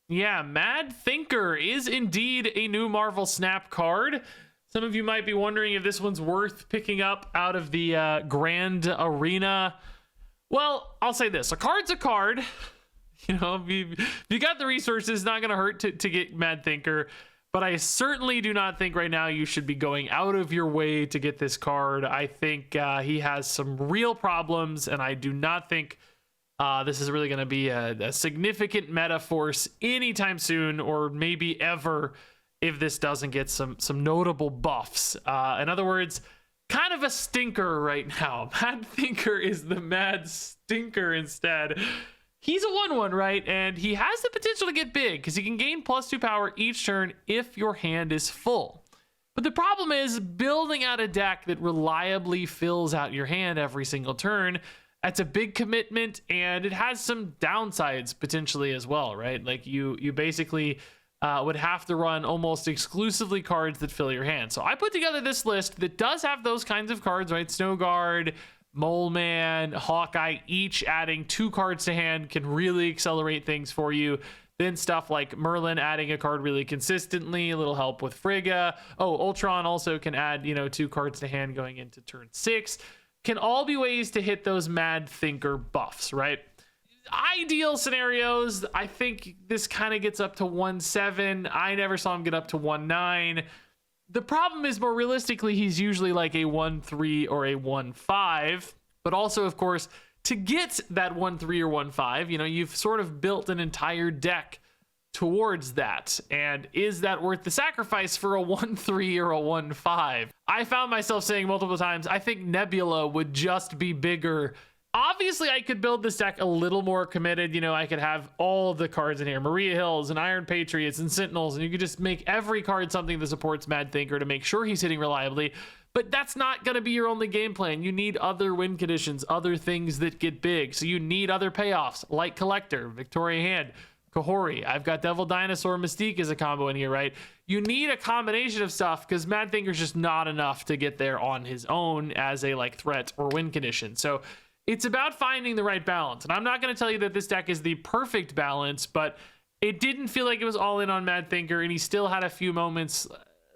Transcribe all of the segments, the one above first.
Yeah, Mad Thinker is indeed a new Marvel Snap card. Some of you might be wondering if this one's worth picking up out of the Grand Arena. Well, I'll say this. A card's a card. You know, if you got the resources, it's not going to hurt to get Mad Thinker. But I certainly do not think right now you should be going out of your way to get this card. I think he has some real problems, and I do not think this is really going to be a significant meta force anytime soon, or maybe ever, if this doesn't get some notable buffs. In other words, kind of a stinker right now. Mad Thinker is the Mad Stinker instead. He's a 1/1, right? And he has the potential to get big because he can gain +2 power each turn if your hand is full. But the problem is building out a deck that reliably fills out your hand every single turn. That's a big commitment, and it has some downsides potentially as well, right? Like you basically would have to run almost exclusively cards that fill your hand. So I put together this list that does have those kinds of cards, right? Snow Guard, Mole Man, Hawkeye, each adding 2 cards to hand can really accelerate things for you. Then stuff like Merlin adding a card really consistently, a little help with Frigga. Oh, Ultron also can add, 2 cards to hand going into turn 6. Can all be ways to hit those Mad Thinker buffs, right? Ideal scenarios, I think this kind of gets up to 1/7. I never saw him get up to 1/9. The problem is, more realistically, he's usually like a 1/3 or a 1/5. But also, of course, to get that 1/3 or 1/5, you've sort of built an entire deck towards that. And is that worth the sacrifice for a 1/3 or a 1/5? I found myself saying multiple times, I think Nebula would just be bigger. Obviously, I could build this deck a little more committed. I could have all of the cards in here, Maria Hills and Iron Patriots and Sentinels, and you could just make every card something that supports Mad Thinker to make sure he's hitting reliably. But that's not going to be your only game plan. You need other win conditions, other things that get big. So you need other payoffs like Collector, Victoria Hand, Kahori. I've got Devil Dinosaur, Mystique as a combo in here, right? You need a combination of stuff because Mad Thinker's just not enough to get there on his own as a threat or win condition. So it's about finding the right balance. And I'm not going to tell you that this deck is the perfect balance, but it didn't feel like it was all in on Mad Thinker, and he still had a few moments,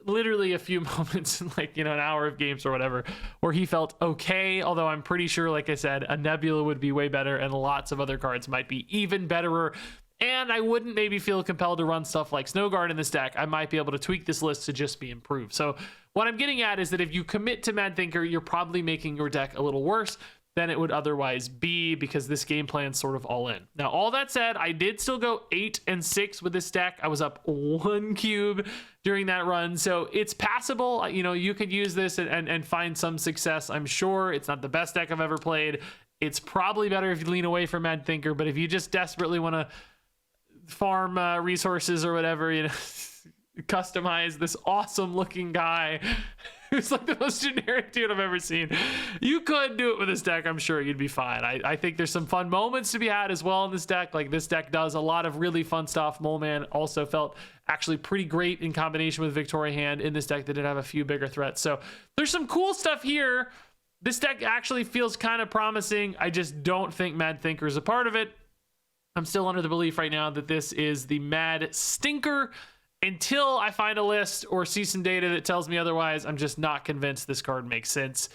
literally a few moments in an hour of games or whatever, where he felt okay. Although I'm pretty sure, like I said, a Nebula would be way better, and lots of other cards might be even betterer. And I wouldn't maybe feel compelled to run stuff like Snow Guard in this deck. I might be able to tweak this list to just be improved. So what I'm getting at is that if you commit to Mad Thinker, you're probably making your deck a little worse than it would otherwise be, because this game plan's sort of all in. Now, all that said, I did still go 8 and 6 with this deck. I was up 1 cube during that run, so it's passable. You could use this and find some success. I'm sure it's not the best deck I've ever played. It's probably better if you lean away from Mad Thinker, but if you just desperately want to farm resources or whatever, customize this awesome looking guy who's like the most generic dude I've ever seen, you could do it with this deck. I'm sure you'd be fine. I think there's some fun moments to be had as well in this deck. Like, this deck does a lot of really fun stuff. Mole Man also felt actually pretty great in combination with Victoria Hand in this deck that did have a few bigger threats. So there's some cool stuff here. This deck actually feels kind of promising. I just don't think Mad Thinker is a part of it. I'm still under the belief right now that this is the Mad Stinker. Until I find a list or see some data that tells me otherwise, I'm just not convinced this card makes sense.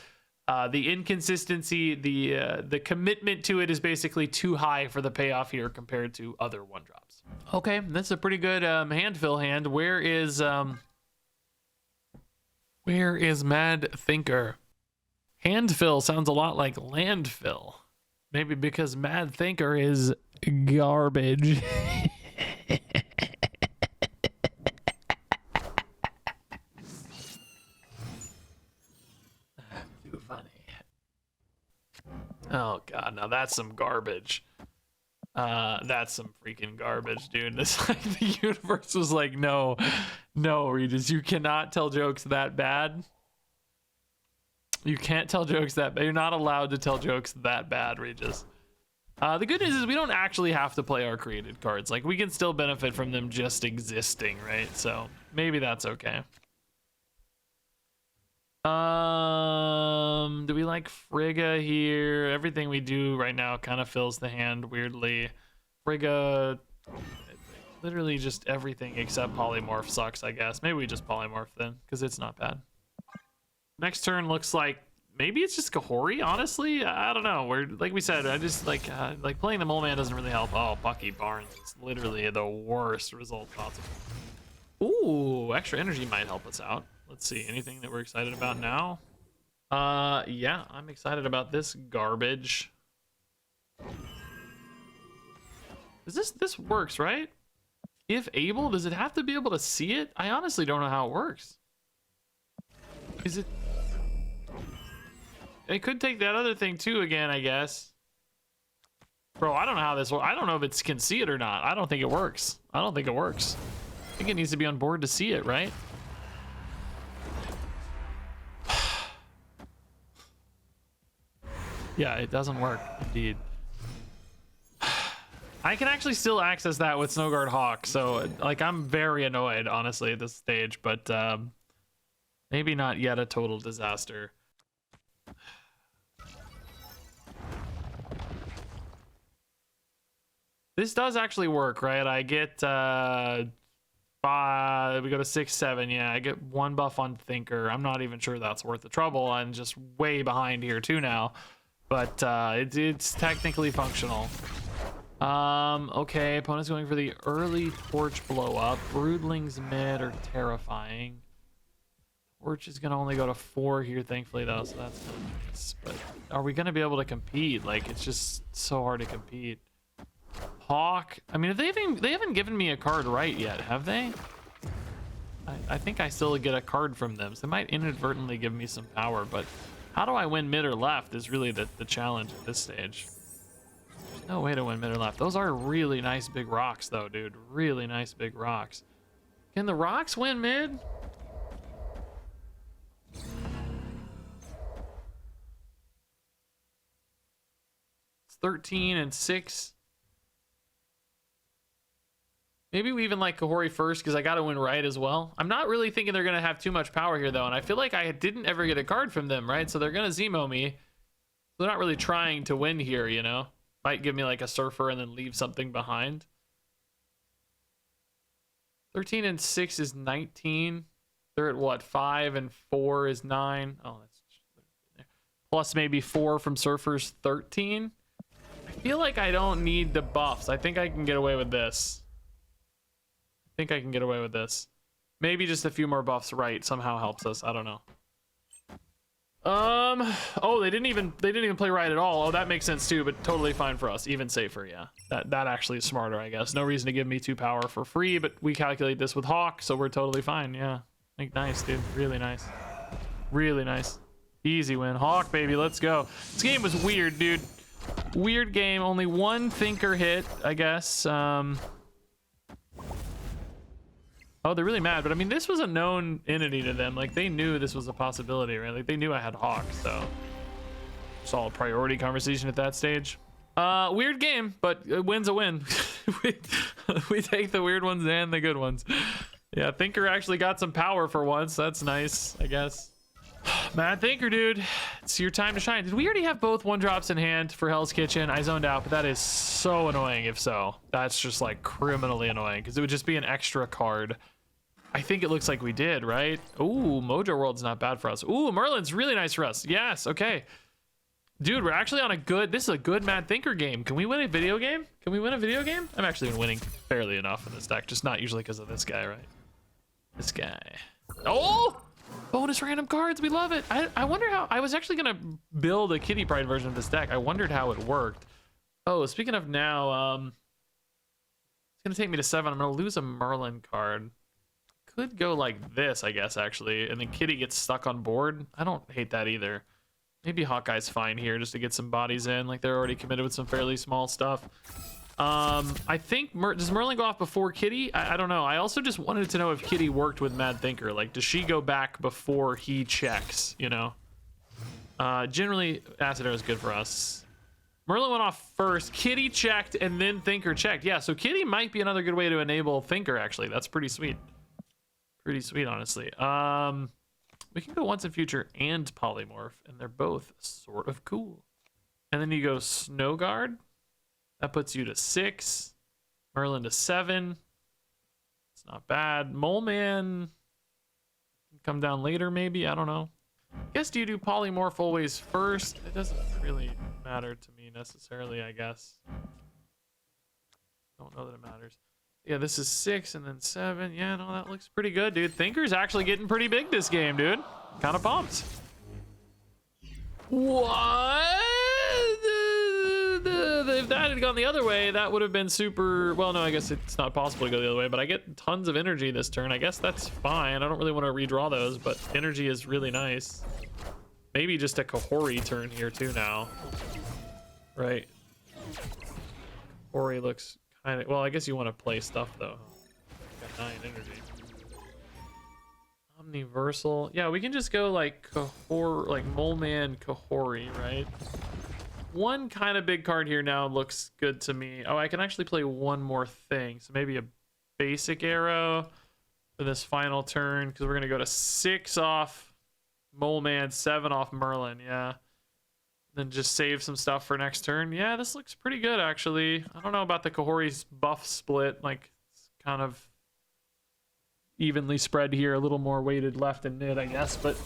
The inconsistency, the commitment to it is basically too high for the payoff here compared to other 1-drops. Okay, that's a pretty good hand fill hand. Where is Mad Thinker? Hand fill sounds a lot like landfill. Maybe because Mad Thinker is garbage. Too funny. Oh god, now that's some garbage. That's some freaking garbage, dude. It's like the universe was like, no, Regis, you cannot tell jokes that bad. You can't tell jokes that bad. You're not allowed to tell jokes that bad, Regis. The good news is we don't actually have to play our created cards. Like, we can still benefit from them just existing, right? So maybe that's okay. Do we like Frigga here? Everything we do right now kind of fills the hand weirdly. Frigga Literally just everything except polymorph sucks, I guess. Maybe we just polymorph then, because it's not bad. Next turn looks like maybe it's just Kahori, honestly. I don't know. We're like we said, I just like playing the Mole Man doesn't really help. Oh, Bucky Barnes is literally the worst result possible. Ooh, extra energy might help us out. Let's see. Anything that we're excited about now? Yeah, I'm excited about this garbage. This works, right? If able, does it have to be able to see it? I honestly don't know how it works. Is it? It could take that other thing too again, I guess. Bro, I don't know how this works. I don't know if it can see it or not. I don't think it works. I don't think it works. I think it needs to be on board to see it, right? Yeah, it doesn't work, indeed. I can actually still access that with Snowguard Hawk, so like I'm very annoyed, honestly, at this stage, but maybe not yet a total disaster. This does actually work, right? I get 5, we go to 6, 7. Yeah, I get 1 buff on Thinker. I'm not even sure that's worth the trouble. I'm just way behind here too now, but it's technically functional. Okay, opponent's going for the early Torch blow up. Broodlings mid are terrifying. Torch is gonna only go to 4 here, thankfully, though, so that's nice. But are we gonna be able to compete? Like, it's just so hard to compete. Hawk. I mean, they haven't given me a card right yet, have they? I think I still get a card from them, so they might inadvertently give me some power, but how do I win mid or left is really the challenge at this stage. There's no way to win mid or left. Those are really nice big rocks, though, dude. Really nice big rocks. Can the rocks win mid? It's 13 and 6. Maybe we even like Kahori first because I got to win right as well. I'm not really thinking they're going to have too much power here, though. And I feel like I didn't ever get a card from them, right? So they're going to Zemo me. They're not really trying to win here, you know? Might give me like a Surfer and then leave something behind. 13 and 6 is 19. They're at what? 5 and 4 is 9. Oh, that's plus maybe 4 from Surfer's 13. I feel like I don't need the buffs. I think I can get away with this. I think I can get away with this. Maybe just a few more buffs right somehow helps us. I don't know. Oh, they didn't even play right at all. Oh, that makes sense too, but totally fine for us. Even safer, yeah. That actually is smarter, I guess. No reason to give me 2 power for free, but we calculate this with Hawk, so we're totally fine. Yeah. Like, nice, dude. Really nice. Really nice. Easy win. Hawk, baby, let's go. This game was weird, dude. Weird game. Only 1 Thinker hit, I guess. Oh, they're really mad, but I mean, this was a known entity to them. Like, they knew this was a possibility, right? Like, they knew I had Hawk, so it's all a priority conversation at that stage. Weird game, but a win's a win. we take the weird ones and the good ones. Yeah, Thinker actually got some power for once. That's nice, I guess. Mad Thinker, dude. It's your time to shine. Did we already have both 1-drops in hand for Hell's Kitchen? I zoned out, but that is so annoying if so. That's just like criminally annoying because it would just be an extra card. I think it looks like we did, right? Ooh, Mojo World's not bad for us. Ooh, Merlin's really nice for us. Yes, okay. Dude, we're actually on a good, this is a good Mad Thinker game. Can we win a video game? Can we win a video game? I'm actually been winning fairly enough in this deck, just not usually because of this guy, right? This guy. Oh! Bonus random cards, we love it. I wonder how, I was actually gonna build a Kitty Pride version of this deck. I wondered how it worked. Oh, speaking of now, it's gonna take me to 7. I'm gonna lose a Merlin card. Could go like this, I guess, actually, and then Kitty gets stuck on board. I don't hate that either. Maybe Hawkeye's fine here just to get some bodies in. Like, they're already committed with some fairly small stuff. I think, does Merlin go off before Kitty? I don't know. I also just wanted to know if Kitty worked with Mad Thinker. Like, does she go back before he checks, you know? Generally, Acid Arrow is good for us. Merlin went off first. Kitty checked, and then Thinker checked. Yeah, so Kitty might be another good way to enable Thinker, actually. That's pretty sweet. Pretty sweet, honestly. We can go once in future and polymorph, and they're both sort of cool. And then you go Snowguard. That puts you to 6. Merlin to 7. That's not bad. Mole Man can come down later, maybe. I don't know. I guess do you do polymorph always first? It doesn't really matter to me necessarily, I guess. Don't know that it matters. Yeah, this is 6 and then 7. Yeah, no, that looks pretty good, dude. Thinker's actually getting pretty big this game, dude. Kind of pumped. What? If that had gone the other way, that would have been super... Well, no, I guess it's not possible to go the other way, but I get tons of energy this turn. I guess that's fine. I don't really want to redraw those, but energy is really nice. Maybe just a Kahori turn here, too, now. Right. Kahori looks kind of... Well, I guess you want to play stuff, though. Got 9 energy. Omniversal. Yeah, we can just go, like, Kahori... Like, Mole Man Kahori, right? One kind of big card here now looks good to me. Oh, I can actually play one more thing. So maybe a basic arrow for this final turn, because we're going to go to 6 off Mole Man, 7 off Merlin. Yeah. Then just save some stuff for next turn. Yeah, this looks pretty good, actually. I don't know about the Kahori's buff split. Like, it's kind of evenly spread here. A little more weighted left and mid, I guess. But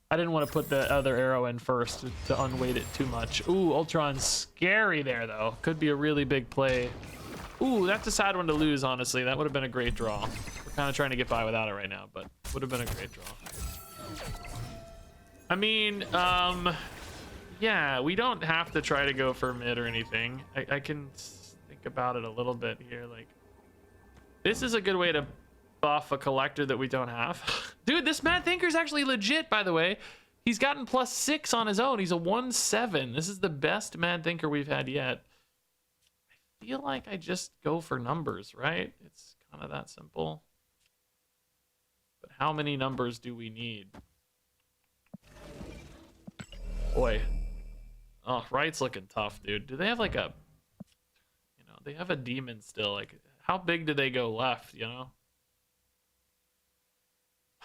I didn't want to put the other arrow in first to unweight it too much. Ooh, Ultron's scary there, though. Could be a really big play. Ooh, that's a sad one to lose, honestly. That would have been a great draw. We're kind of trying to get by without it right now, but would have been a great draw. I mean, yeah, we don't have to try to go for mid or anything. I can think about it a little bit here. Like, this is a good way to buff a collector that we don't have. Dude, this Mad Thinker's actually legit, by the way. He's gotten +6 on his own. He's a 1/7. This is the best Mad Thinker we've had yet. I feel like I just go for numbers, right? It's kind of that simple. But how many numbers do we need? Boy. Oh, right's looking tough, dude. Do they have like a... You know, they have a demon still. Like, how big do they go left, you know?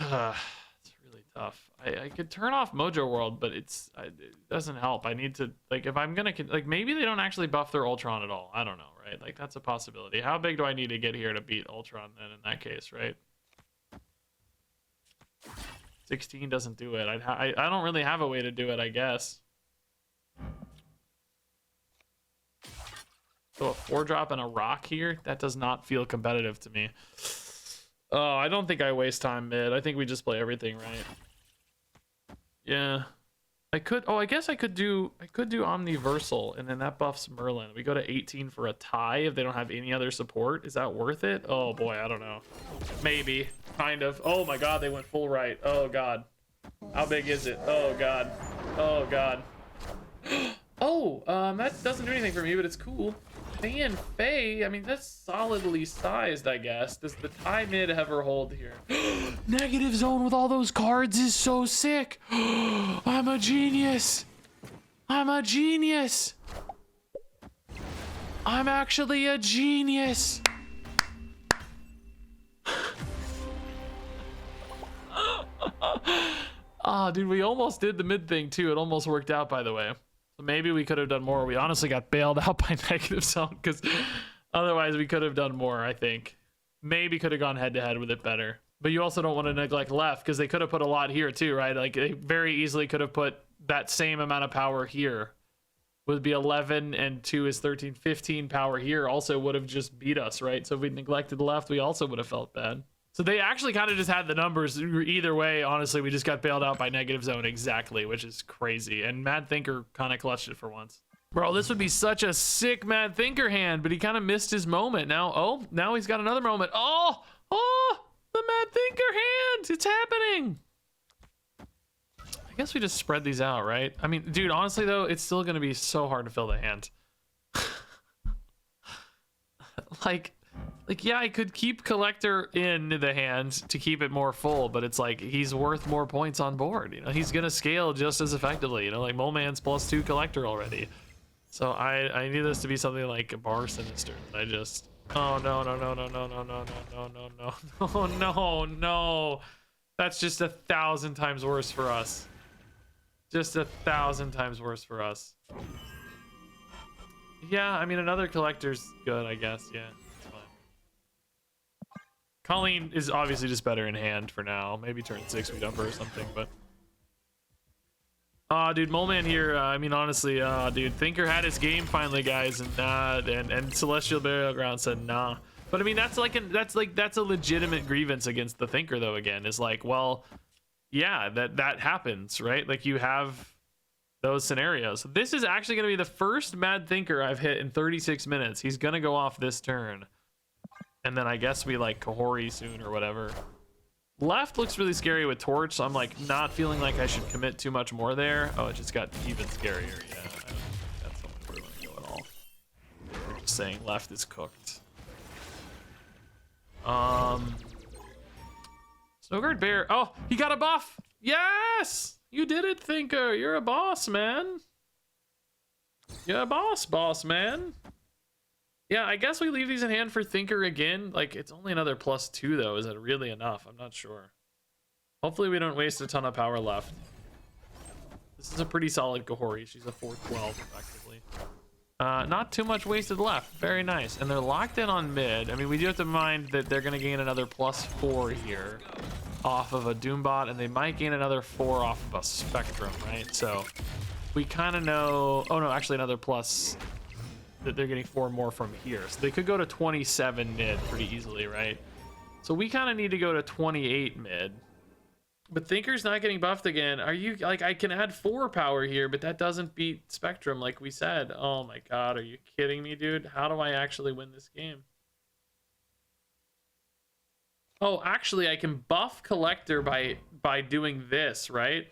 It's really tough. I could turn off Mojo World, but it doesn't help. I need to, like, if I'm gonna, like, maybe they don't actually buff their Ultron at all. I don't know, right? Like, that's a possibility. How big do I need to get here to beat Ultron then in that case, right? 16 doesn't do it. I don't really have a way to do it, I guess. So a 4-drop and a rock here? That does not feel competitive to me. Oh, I don't think I waste time mid. I think we just play everything right. Yeah. I could... Oh, I guess I could do Omniversal, and then that buffs Merlin. We go to 18 for a tie if they don't have any other support. Is that worth it? Oh, boy, I don't know. Maybe. Kind of. Oh, my God, they went full right. Oh, God. How big is it? Oh, God. Oh, God. Oh, that doesn't do anything for me, but it's cool. Man, Faye, I mean, that's solidly sized, I guess. Does the tie mid ever hold here? Negative zone with all those cards is so sick. I'm a genius. I'm a genius. I'm actually a genius. Ah, dude, we almost did the mid thing too. It almost worked out, by the way. So maybe we could have done more. We honestly got bailed out by negative zone because otherwise we could have done more, I think. Maybe could have gone head to head with it better. But you also don't want to neglect left because they could have put a lot here too, right? Like they very easily could have put that same amount of power here. Would be 11 and 2 is 13, 15 power here also would have just beat us, right? So if we neglected left, we also would have felt bad. So they actually kind of just had the numbers either way. Honestly, we just got bailed out by negative zone exactly, which is crazy. And Mad Thinker kind of clutched it for once. Bro, this would be such a sick Mad Thinker hand, but he kind of missed his moment. Now he's got another moment. Oh, the Mad Thinker hand. It's happening. I guess we just spread these out, right? I mean, dude, honestly, though, it's still going to be so hard to fill the hand. Like, yeah, I could keep Collector in the hand to keep it more full, but it's like he's worth more points on board. You know, he's gonna scale just as effectively. You know, like Mole Man's +2 Collector already. So I need this to be something like a Bar Sinister. I just... Oh, no. Oh, no. That's just 1,000 times worse for us. Just 1,000 times worse for us. Yeah, I mean, another Collector's good, I guess. Yeah. Colleen is obviously just better in hand for now. Maybe turn 6 we dump her or something, but dude, Mole Man here. I mean, honestly, dude, Thinker had his game finally, guys, and Celestial Burial Ground said nah. But I mean, that's a legitimate grievance against the Thinker, though. Again, is like, well, yeah, that happens, right? Like you have those scenarios. This is actually going to be the first Mad Thinker I've hit in 36 minutes. He's going to go off this turn, and then I guess we like Kahori soon or whatever. Left looks really scary with Torch, so I'm like not feeling like I should commit too much more there. Oh, it just got even scarier. Yeah, I don't think that's something we're going to go at all. We're just saying left is cooked. Snowguard Bear. Oh, he got a buff. Yes, you did it, Thinker. You're a boss, man. You're a boss, man. Yeah, I guess we leave these in hand for Thinker again. Like, it's only another +2, though. Is it really enough? I'm not sure. Hopefully we don't waste a ton of power left. This is a pretty solid Kahori. She's a 412, effectively. Not too much wasted left. Very nice. And they're locked in on mid. I mean, we do have to mind that they're going to gain another +4 here off of a Doombot, and they might gain another 4 off of a Spectrum, right? So we kind of know... Oh, no, actually another plus... that they're getting 4 more from here, so they could go to 27 mid pretty easily, right? So we kind of need to go to 28 mid, but Thinker's not getting buffed again. Are you like, I can add 4 power here, but that doesn't beat Spectrum like we said. Oh my god, are you kidding me, dude? How do I actually win this game? Oh, actually I can buff Collector by doing this, right?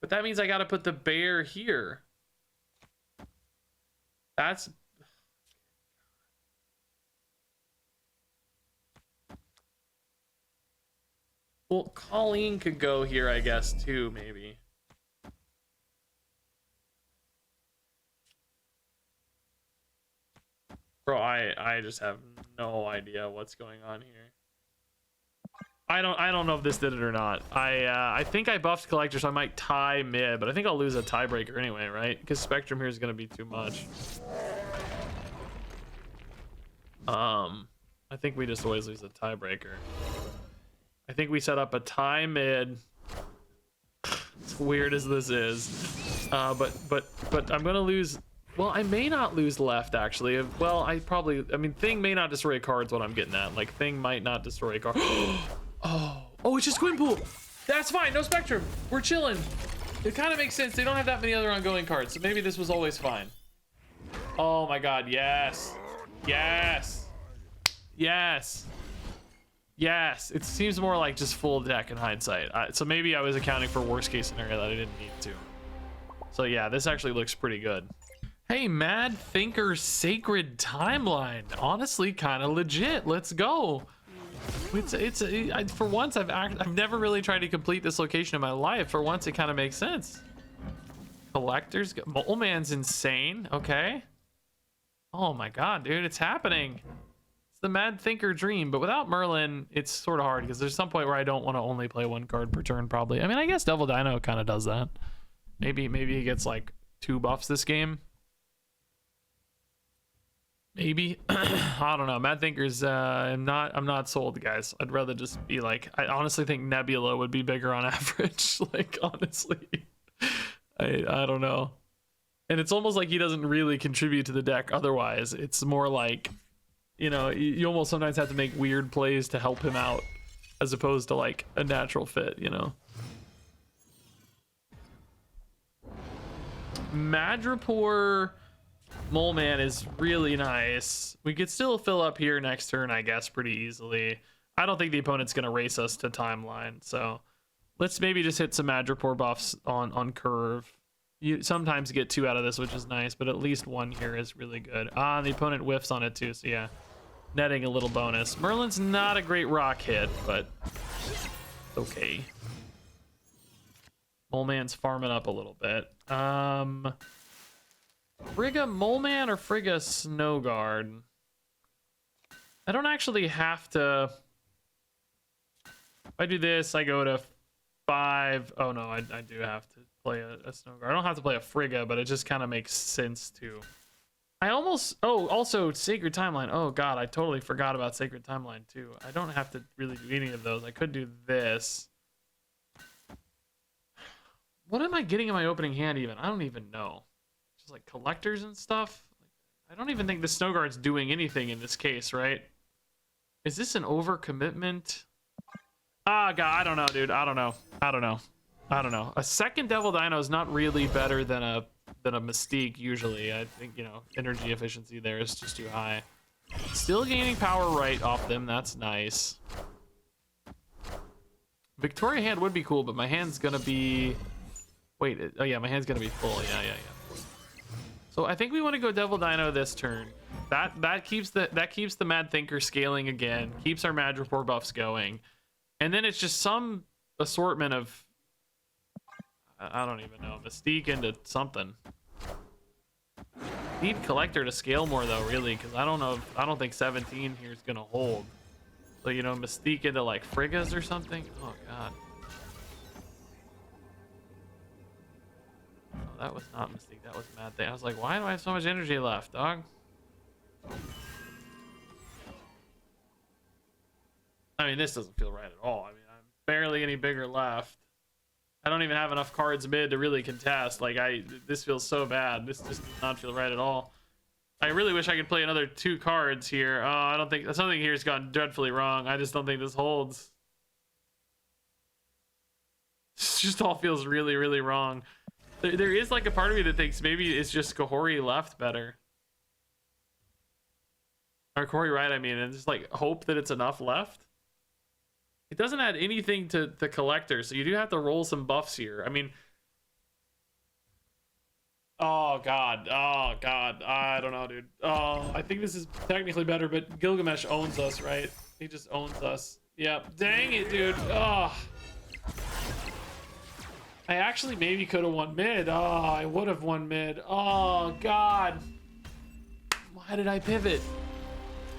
But that means I got to put the bear here. That's... Well, Colleen could go here, I guess, too, maybe. Bro, I just have no idea what's going on here. I don't know if this did it or not. I think I buffed Collector, so I might tie mid, but I think I'll lose a tiebreaker anyway, right? Because Spectrum here is going to be too much. I think we just always lose a tiebreaker. I think we set up a tie mid. As weird as this is, but I'm gonna lose. Well, I may not lose left actually. Well, I mean, Thing may not destroy cards. What I'm getting at, like, Thing might not destroy a card. Oh, it's just Gwynpool. That's fine. No Spectrum. We're chilling. It kind of makes sense. They don't have that many other ongoing cards, so maybe this was always fine. Oh my god, yes. Yes. Yes. Yes. It seems more like just full deck in hindsight. So maybe I was accounting for worst case scenario that I didn't need to. So yeah, this actually looks pretty good. Hey, Mad Thinker Sacred Timeline. Honestly, kind of legit. Let's go. For once, I've never really tried to complete this location in my life. For once, it kind of makes sense. Collectors, Mole Man's insane. Okay. Oh my god, dude, it's happening. It's the Mad Thinker dream, but without Merlin, it's sort of hard because there's some point where I don't want to only play 1 card per turn. Probably. I mean, I guess Devil Dino kind of does that. Maybe he gets like 2 buffs this game. Maybe. I don't know. Mad Thinkers, I'm not sold, guys. I'd rather just be like, I honestly think Nebula would be bigger on average. Like, honestly, I don't know. And it's almost like he doesn't really contribute to the deck otherwise. It's more like, you know, you almost sometimes have to make weird plays to help him out as opposed to like a natural fit, you know. Madripoor Mole Man is really nice. We could still fill up here next turn, I guess, pretty easily. I don't think the opponent's going to race us to timeline, so let's maybe just hit some Madripoor buffs on curve. You sometimes get 2 out of this, which is nice, but at least 1 here is really good. And the opponent whiffs on it too, so yeah, netting a little bonus. Merlin's not a great rock hit, but okay. Mole Man's farming up a little bit. Frigga Mole Man or Frigga Snowguard? I don't actually have to. If I do this, I go to 5. Oh no, I do have to play a Snowguard. I don't have to play a Frigga, but it just kind of makes sense to. I almost, oh, also Sacred Timeline. Oh god, I totally forgot about Sacred Timeline too. I don't have to really do any of those. I could do this. What am I getting in my opening hand even? I don't even know. Just like collectors and stuff. I don't even think the Snow Guard's doing anything in this case, right? Is this an overcommitment? Ah, god, I don't know, dude. I don't know. I don't know. I don't know. A second Devil Dino is not really better than a Mystique usually. I think, you know, energy efficiency there is just too high. Still gaining power right off them. That's nice. Victoria hand would be cool, but my hand's gonna be... Wait, oh yeah, my hand's gonna be full. Yeah. So I think we want to go Devil Dino this turn. That keeps the Mad Thinker scaling again, keeps our Madripoor buffs going, and then it's just some assortment of, I don't even know, Mystique into something. Need Collector to scale more though, really, because I don't think 17 here is gonna hold. So, you know, Mystique into like Friggas or something. Oh god. Oh, that was not Mystique. That was Mad Thing. I was like, why do I have so much energy left, dog? I mean, this doesn't feel right at all. I mean, I'm barely any bigger left. I don't even have enough cards mid to really contest. Like, this feels so bad. This just does not feel right at all. I really wish I could play another 2 cards here. Oh, I don't think something here has gone dreadfully wrong. I just don't think this holds. This just all feels really, really wrong. There is like a part of me that thinks maybe it's just Kahori left better. Or Kahori right, I mean, and just like hope that it's enough left. It doesn't add anything to the Collector, so you do have to roll some buffs here. I mean, oh god, I don't know, dude. Oh, I think this is technically better, but Gilgamesh owns us, right? He just owns us. Yep. Dang it, dude. Oh. I actually maybe could have won mid. Oh, I would have won mid. Oh god. Why did I pivot?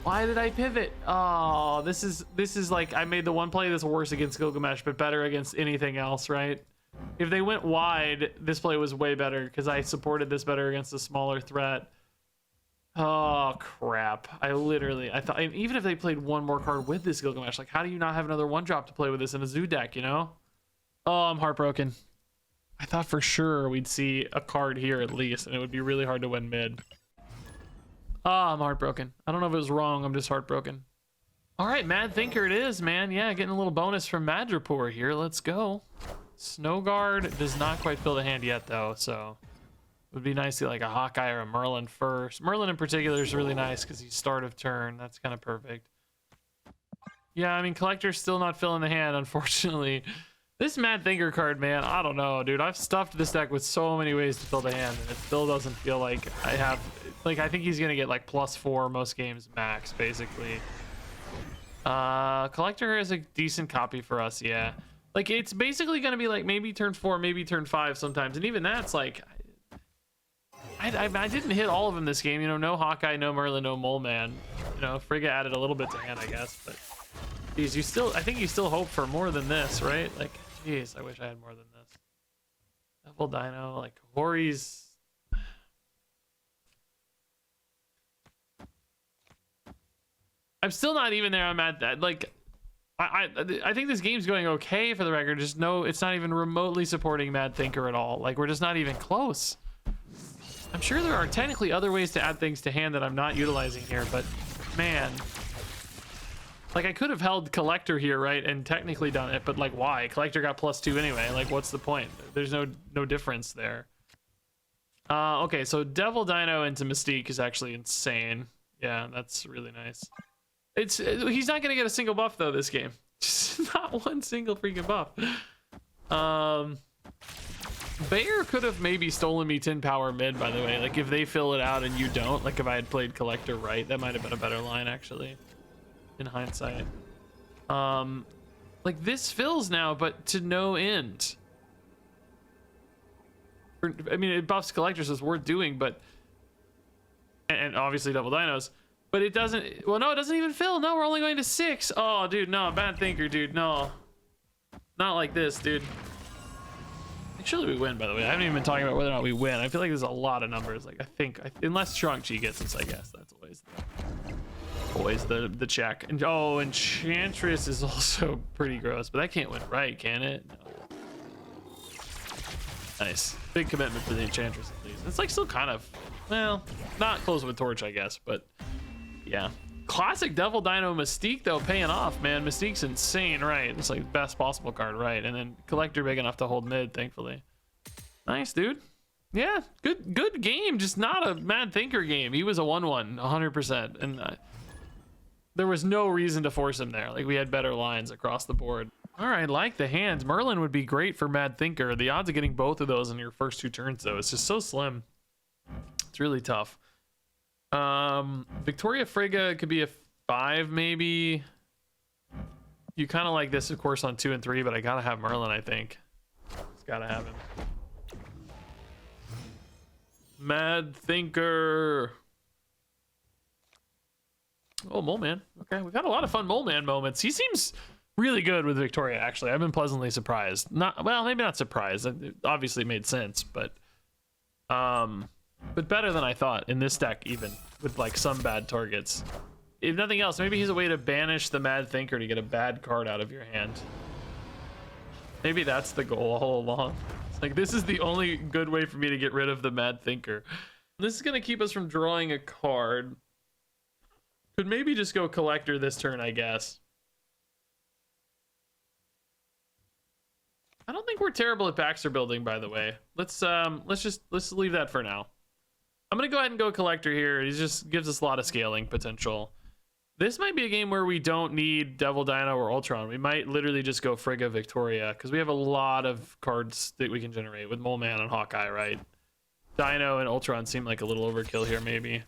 Why did I pivot? Oh, this is like I made the one play that's worse against Gilgamesh, but better against anything else, right? If they went wide, this play was way better because I supported this better against a smaller threat. Oh crap! I thought, and even if they played one more card with this Gilgamesh, like how do you not have another 1-drop to play with this in a zoo deck? You know? Oh, I'm heartbroken. I thought for sure we'd see a card here at least, and it would be really hard to win mid. I'm heartbroken. I don't know if it was wrong. I'm just heartbroken. All right, Mad Thinker it is, man. Yeah, getting a little bonus from Madripoor here. Let's go. Snow Guard does not quite fill the hand yet, though, so it would be nice to get like a Hawkeye or a Merlin first. Merlin in particular is really nice because he's start of turn. That's kind of perfect. Yeah, I mean, Collector's still not filling the hand, unfortunately. This Mad Thinker card, man, I don't know, dude. I've stuffed this deck with so many ways to fill the hand, and it still doesn't feel like I have... Like, I think he's going to get, like, +4 most games max, basically. Collector is a decent copy for us, yeah. Like, it's basically going to be, like, maybe turn 4, maybe turn 5 sometimes. And even that's, like... I didn't hit all of them this game. You know, no Hawkeye, no Merlin, no Mole Man. You know, Frigga added a little bit to hand, I guess. But, geez, you still... I think you still hope for more than this, right? Like... Jeez, I wish I had more than this. Devil Dino, like Hori's. I'm still not even there. I'm at that. Like, I think this game's going okay for the record. Just no, it's not even remotely supporting Mad Thinker at all. Like, we're just not even close. I'm sure there are technically other ways to add things to hand that I'm not utilizing here, but man. Like, I could have held Collector here, right, and technically done it, but, like, why? Collector got +2 anyway. Like, what's the point? There's no difference there. Okay, so Devil Dino into Mystique is actually insane. Yeah, that's really nice. He's not going to get a single buff, though, this game. Just not one single freaking buff. Bayer could have maybe stolen me 10 power mid, by the way. Like, if they fill it out and you don't, like, if I had played Collector right, that might have been a better line, actually. In hindsight, like this fills now, but to no end. I mean, it buffs Collectors, so it's worth doing, but and obviously Devil Dinos, but it doesn't. Well, no, it doesn't even fill. No, we're only going to 6. Oh, dude, no, Bad Thinker, dude, no, not like this, dude. Surely we win, by the way. I haven't even been talking about whether or not we win. I feel like there's a lot of numbers. Like, I think, unless Shang-Chi gets us, I guess. That's always the check. And oh, Enchantress is also pretty gross, but that can't win, right? Can it? No. Nice. Big commitment for the Enchantress, at least. It's like still kind of, well, not close with Torch, I guess, but yeah. Classic Devil Dino Mystique, though, paying off, man. Mystique's insane, right? It's like best possible card, right? And then Collector big enough to hold mid, thankfully. Nice, dude. Yeah, good game. Just not a Mad Thinker game. He was a 1-1, 100%. And there was no reason to force him there. Like, we had better lines across the board. All right, like the hands. Merlin would be great for Mad Thinker. The odds of getting both of those in your first 2 turns, though, it's just so slim. It's really tough. Victoria Frigga could be a 5, maybe. You kind of like this, of course, on 2 and 3, but I gotta have Merlin, I think. Just gotta have him. Mad Thinker. Oh, Mole Man. Okay, we've had a lot of fun Mole Man moments. He seems really good with Victoria, actually. I've been pleasantly surprised. Not, well, maybe not surprised. It obviously made sense, but better than I thought in this deck, even with like some bad targets. If nothing else, maybe he's a way to banish the Mad Thinker to get a bad card out of your hand. Maybe that's the goal all along. It's like, this is the only good way for me to get rid of the Mad Thinker. This is gonna keep us from drawing a card. Could maybe just go Collector this turn, I guess. I don't think we're terrible at Baxter building, by the way. Let's leave that for now. I'm gonna go ahead and go Collector here. He just gives us a lot of scaling potential. This might be a game where we don't need Devil Dino or Ultron. We might literally just go Frigga Victoria, because we have a lot of cards that we can generate with Mole Man and Hawkeye, right? Dino and Ultron seem like a little overkill here, maybe.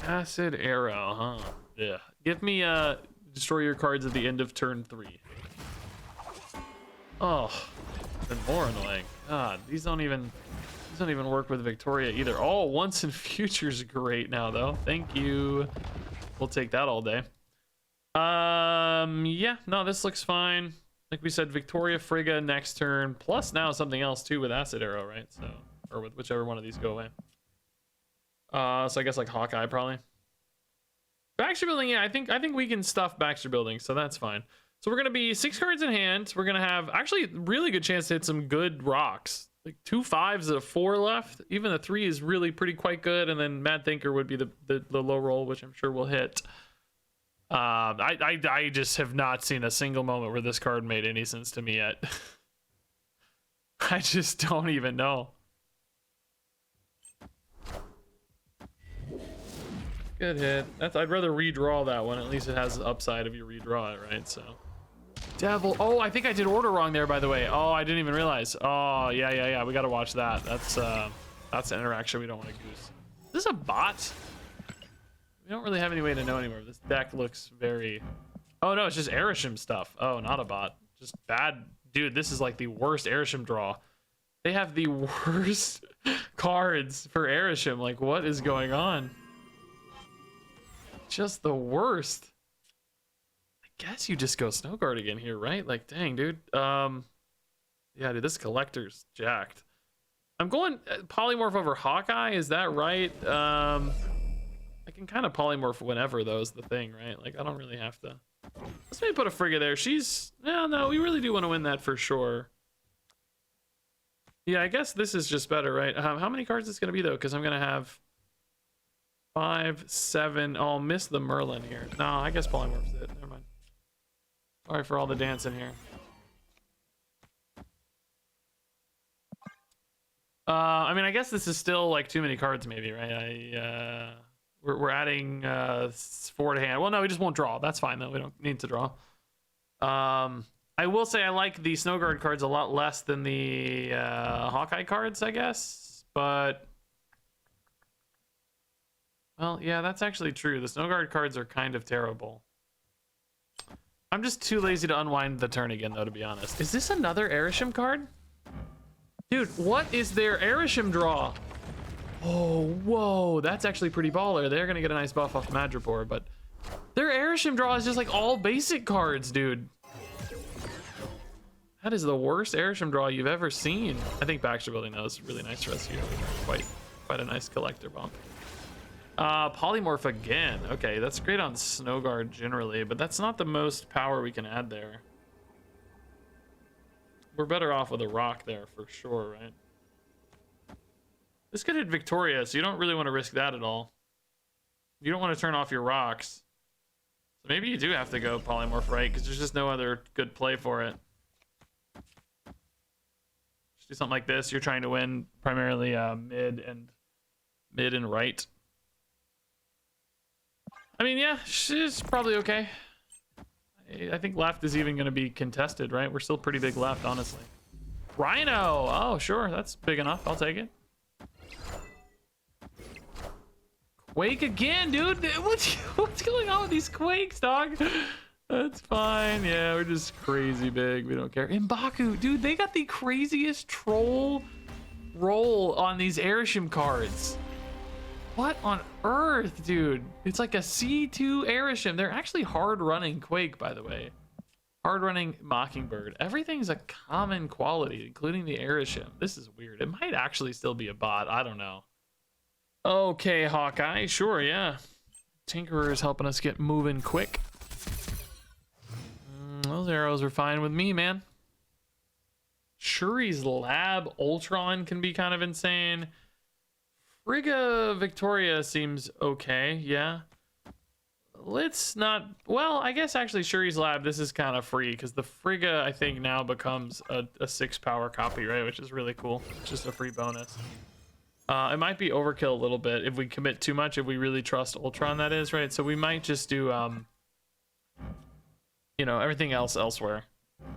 Acid Arrow, huh? Yeah. Give me destroy your cards at the end of turn 3. Oh, even more annoying. God, these don't even work with Victoria either. Oh, once in future's great now, though. Thank you. We'll take that all day. Yeah, no, this looks fine. Like we said, Victoria Frigga next turn, plus now something else too with Acid Arrow, right? So, or with whichever one of these go away. So I guess like Hawkeye probably. Baxter building, yeah, I think we can stuff Baxter building, so that's fine. So we're gonna be 6 cards in hand. We're gonna have actually really good chance to hit some good rocks. Like 2 5s and a 4 left. Even the 3 is really quite good, and then Mad Thinker would be the low roll, which I'm sure we'll hit. I just have not seen a single moment where this card made any sense to me yet. I just don't even know. Good hit. I'd rather redraw that one. At least it has the upside if you redraw it, right? So. Devil. Oh, I think I did order wrong there, by the way. Oh, I didn't even realize. Oh, yeah. We got to watch that. That's an interaction we don't want to goose. Is this a bot? We don't really have any way to know anymore. This deck looks very... Oh, no, it's just Arishem stuff. Oh, not a bot. Just bad. Dude, this is like the worst Arishem draw. They have the worst cards for Arishem. Like, what is going on? Just the worst. Guess you just go Snow Guard again here, right? Like, dang, dude. Yeah, dude, this Collector's jacked. I'm going Polymorph over Hawkeye, is that right? I can kind of Polymorph whenever, though, is the thing, right? Like, I don't really have to. Let's maybe put a Frigga there. She's... No, we really do want to win that for sure. Yeah, I guess this is just better, right? How many cards is it going to be, though? Because I'm going to have 5, 7... Oh, I'll miss the Merlin here. No, I guess Polymorph's it. Never mind. Sorry for all the dancing here. I mean, I guess this is still like too many cards, maybe, right? We're adding 4 to hand. Well, no, we just won't draw. That's fine though. We don't need to draw. I will say I like the Snow Guard cards a lot less than the Hawkeye cards, I guess. But well, yeah, that's actually true. The Snow Guard cards are kind of terrible. I'm just too lazy to unwind the turn again, though, to be honest. Is this another Arishem card? Dude, what is their Arishem draw? Oh, whoa. That's actually pretty baller. They're going to get a nice buff off Madripoor, but their Arishem draw is just like all basic cards, dude. That is the worst Airshim draw you've ever seen. I think Baxter Building though is really nice rescue. Quite a nice collector bump. Polymorph again. Okay, that's great on Snow Guard generally, but that's not the most power we can add there. We're better off with a rock there for sure, right? This could hit Victoria, so you don't really want to risk that at all. You don't want to turn off your rocks. So maybe you do have to go Polymorph right, because there's just no other good play for it. Just do something like this. You're trying to win primarily mid and right. I mean, yeah, she's probably okay. I think left is even going to be contested, right? We're still pretty big left, honestly. Rhino! Oh, sure, that's big enough. I'll take it. Quake again, dude! What's going on with these quakes, dog? That's fine. Yeah, we're just crazy big. We don't care. M'Baku, dude, they got the craziest troll roll on these Airshim cards. What on earth, dude? It's like a C2 Airshim. They're actually hard running Quake, by the way. Hard running Mockingbird. Everything's a common quality, including the Airshim. This is weird. It might actually still be a bot. I don't know. Okay, Hawkeye. Sure, yeah. Tinkerer is helping us get moving quick. Those arrows are fine with me, man. Shuri's Lab Ultron can be kind of insane. Frigga Victoria seems okay, yeah. Let's not... Well, I guess actually Shuri's Lab, this is kind of free, because the Frigga, I think, now becomes a 6 power copy, right? Which is really cool. It's just a free bonus. It might be overkill a little bit if we commit too much, if we really trust Ultron, that is, right? So we might just do, you know, everything else elsewhere.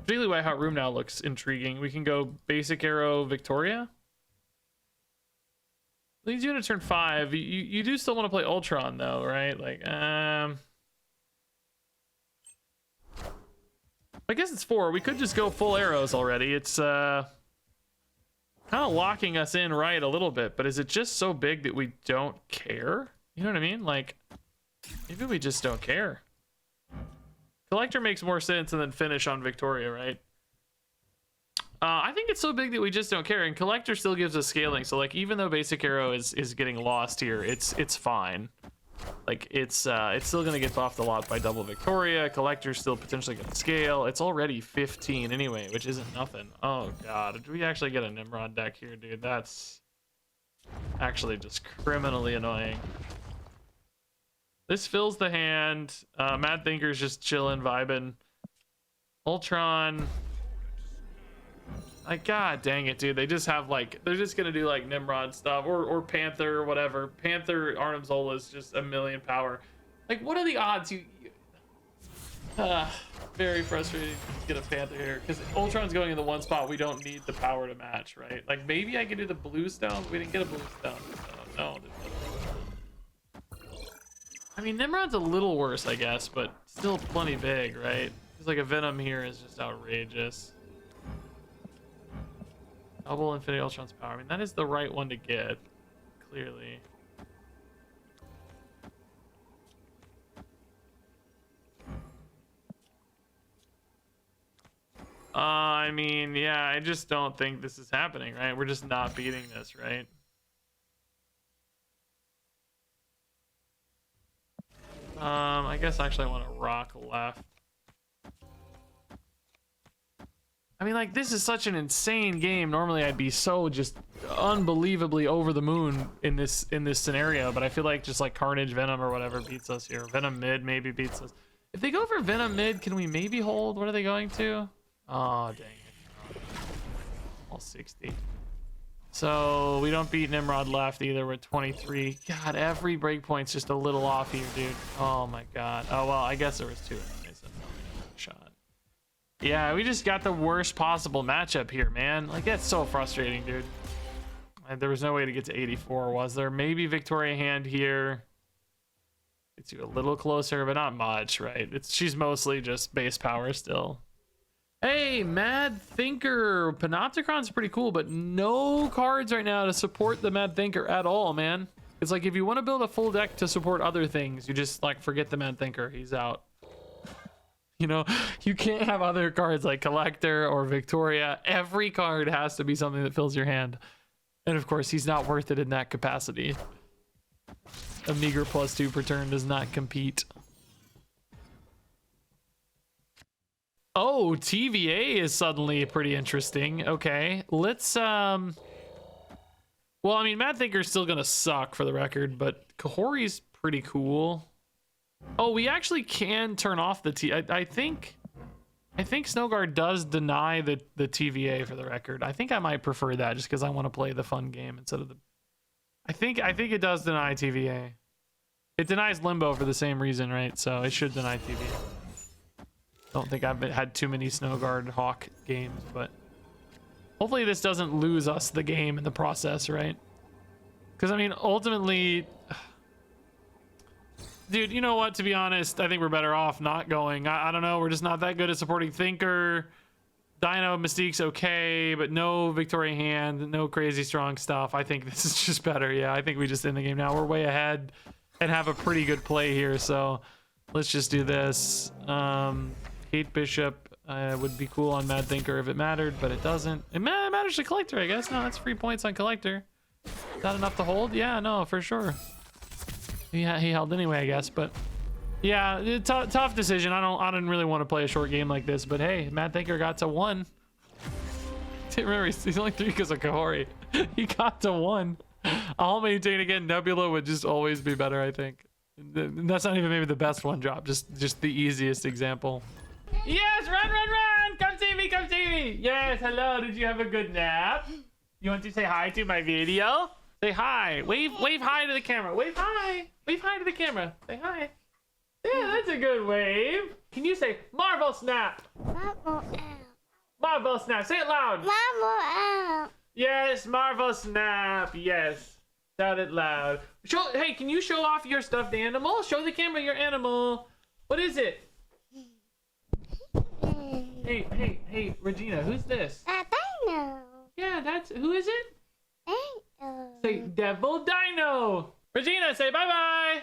Particularly White Hot Room now looks intriguing. We can go Basic Arrow Victoria. Leads you into turn 5. You do still want to play Ultron though, right? Like, I guess it's 4. We could just go full arrows already. It's kind of locking us in right a little bit, but is it just so big that we don't care? You know what I mean? Like, maybe we just don't care. Collector makes more sense and then finish on Victoria, right? I think it's so big that we just don't care, and Collector still gives us scaling. So like, even though Basic Arrow is getting lost here, it's fine. Like it's still gonna get buffed a lot by double Victoria. Collector's still potentially gonna scale. It's already 15 anyway, which isn't nothing. Oh god, did we actually get a Nimrod deck here, dude? That's actually just criminally annoying. This fills the hand. Mad Thinker's just chilling, vibing. Ultron. Like, god dang it, dude. They just have like, they're just gonna do like Nimrod stuff or Panther or whatever. Panther Arnim Zola is just a million power. Like, what are the odds very frustrating to get a Panther here, because Ultron's going in the one spot we don't need the power to match, right? Like, maybe I could do the blue stone. We didn't get a blue stone. No. I mean, Nimrod's a little worse, I guess, but still plenty big, right? Because like a Venom here is just outrageous. Double Infinity Ultron's power. I mean, that is the right one to get, clearly. I mean, yeah, I just don't think this is happening, right? We're just not beating this, right? I guess actually I want to rock left. I mean, like, this is such an insane game. Normally I'd be so just unbelievably over the moon in this scenario, but I feel like just like Carnage Venom or whatever beats us here. Venom mid maybe beats us. If they go for Venom mid, can we maybe hold? What are they going to? Oh, dang it. All 60. So we don't beat Nimrod left either. We're at 23. God, every breakpoint's just a little off here, dude. Oh my god. Oh well, I guess there was 2 anyways. That's not a shot. Yeah, we just got the worst possible matchup here, man. Like, that's so frustrating, dude. There was no way to get to 84, was there? Maybe Victoria hand here. Gets you a little closer, but not much, right? She's mostly just base power still. Hey, Mad Thinker. Panopticron's pretty cool, but no cards right now to support the Mad Thinker at all, man. It's like, if you want to build a full deck to support other things, you just like forget the Mad Thinker. He's out. You know, you can't have other cards like Collector or Victoria. Every card has to be something that fills your hand. And of course, he's not worth it in that capacity. A meager +2 per turn does not compete. Oh, TVA is suddenly pretty interesting. Okay, let's well, I mean, Mad Thinker's still gonna suck for the record, but Kahori's pretty cool. Oh, we actually can turn off the I think Snowguard does deny the TVA for the record. I think I might prefer that just because I want to play the fun game instead of the. I think it does deny TVA. It denies Limbo for the same reason, right? So it should deny TVA. Don't think I've had too many Snowguard Hawk games, but hopefully this doesn't lose us the game in the process, right? Because I mean, ultimately. Dude, you know what? To be honest, I think we're better off not going. I don't know. We're just not that good at supporting Thinker. Dino Mystique's okay, but no Victoria Hand, no crazy strong stuff. I think this is just better. Yeah, I think we just end the game now. We're way ahead and have a pretty good play here. So let's just do this. Hate Bishop would be cool on Mad Thinker if it mattered, but it doesn't. It matters to Collector, I guess. No, that's free points on Collector. Is that enough to hold? Yeah, no, for sure. Yeah, he held anyway, I guess, but yeah, tough decision. I didn't really want to play a short game like this, but hey, Mad Thinker got to 1. Remember, he's only 3 because of Kahori. He got to 1. I'll maintain again. Nebula would just always be better, I think. That's not even maybe the best one drop, just the easiest example. Yes, run, run, run! Come see me, come see me! Yes, hello. Did you have a good nap? You want to say hi to my video? Say hi. Wave hi to the camera. Wave hi. Wave hi to the camera. Say hi. Yeah, that's a good wave. Can you say Marvel Snap? Marvel out. Marvel Snap. Say it loud. Marvel out. Yes, Marvel Snap. Yes. Shout it loud. Hey, can you show off your stuffed animal? Show the camera your animal. What is it? Hey, Regina, who's this? Dino. Yeah, who is it? Dino. Say Devil Dino. Regina, say bye-bye.